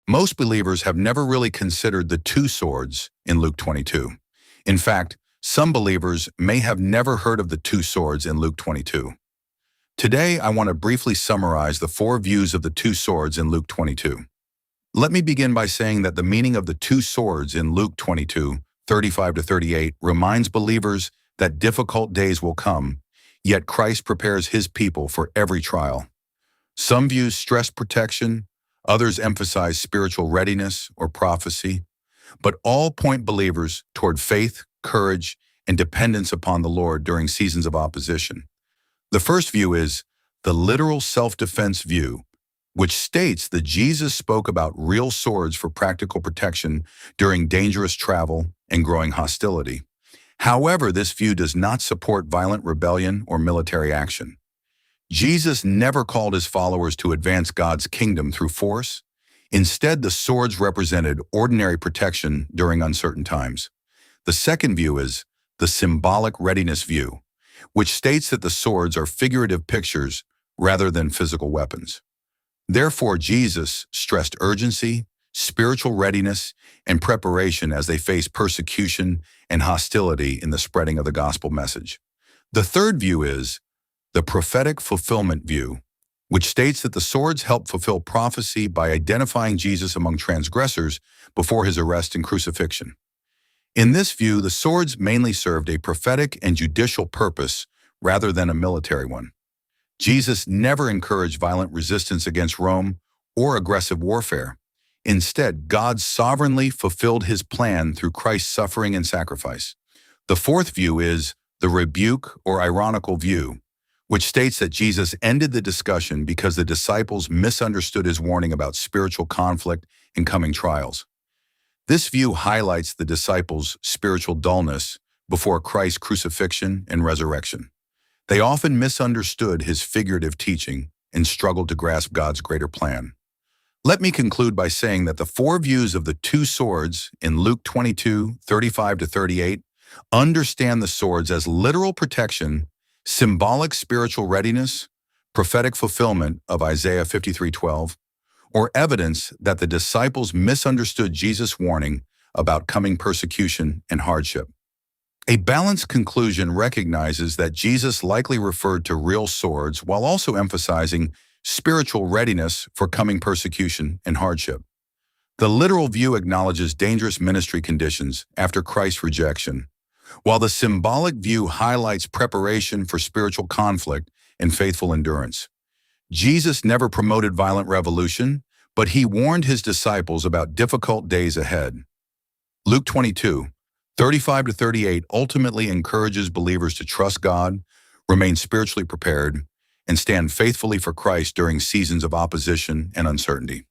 Most believers have never really considered the two swords in Luke 22. In fact, some believers may have never heard of the two swords in Luke 22. Today, I want to briefly summarize the four views of the two swords in Luke 22. Let me begin by saying that the meaning of the two swords in Luke 22:35-38 reminds believers that difficult days will come, yet Christ prepares his people for every trial. Some views stress protection, others emphasize spiritual readiness or prophecy, but all point believers toward faith, courage, and dependence upon the Lord during seasons of opposition. The first view is the literal self-defense view, which states that Jesus spoke about real swords for practical protection during dangerous travel and growing hostility. However, this view does not support violent rebellion or military action. Jesus never called his followers to advance God's kingdom through force. Instead, the swords represented ordinary protection during uncertain times. The second view is the symbolic readiness view, which states that the swords are figurative pictures rather than physical weapons. Therefore, Jesus stressed urgency, spiritual readiness, and preparation as they face persecution and hostility in the spreading of the gospel message. The third view is the prophetic fulfillment view, which states that the swords help fulfill prophecy by identifying Jesus among transgressors before his arrest and crucifixion. In this view, the swords mainly served a prophetic and judicial purpose rather than a military one. Jesus never encouraged violent resistance against Rome or aggressive warfare. Instead, God sovereignly fulfilled his plan through Christ's suffering and sacrifice. The fourth view is the rebuke or ironical view, which states that Jesus ended the discussion because the disciples misunderstood his warning about spiritual conflict and coming trials. This view highlights the disciples' spiritual dullness before Christ's crucifixion and resurrection. They often misunderstood his figurative teaching and struggled to grasp God's greater plan. Let me conclude by saying that the four views of the two swords in Luke 22:35-38 understand the swords as literal protection, symbolic spiritual readiness, prophetic fulfillment of Isaiah 53:12, or evidence that the disciples misunderstood Jesus' warning about coming persecution and hardship. A balanced conclusion recognizes that Jesus likely referred to real swords while also emphasizing spiritual readiness for coming persecution and hardship. The literal view acknowledges dangerous ministry conditions after Christ's rejection, while the symbolic view highlights preparation for spiritual conflict and faithful endurance. Jesus never promoted violent revolution, but he warned his disciples about difficult days ahead. Luke 22:35-38 ultimately encourages believers to trust God, remain spiritually prepared, and stand faithfully for Christ during seasons of opposition and uncertainty.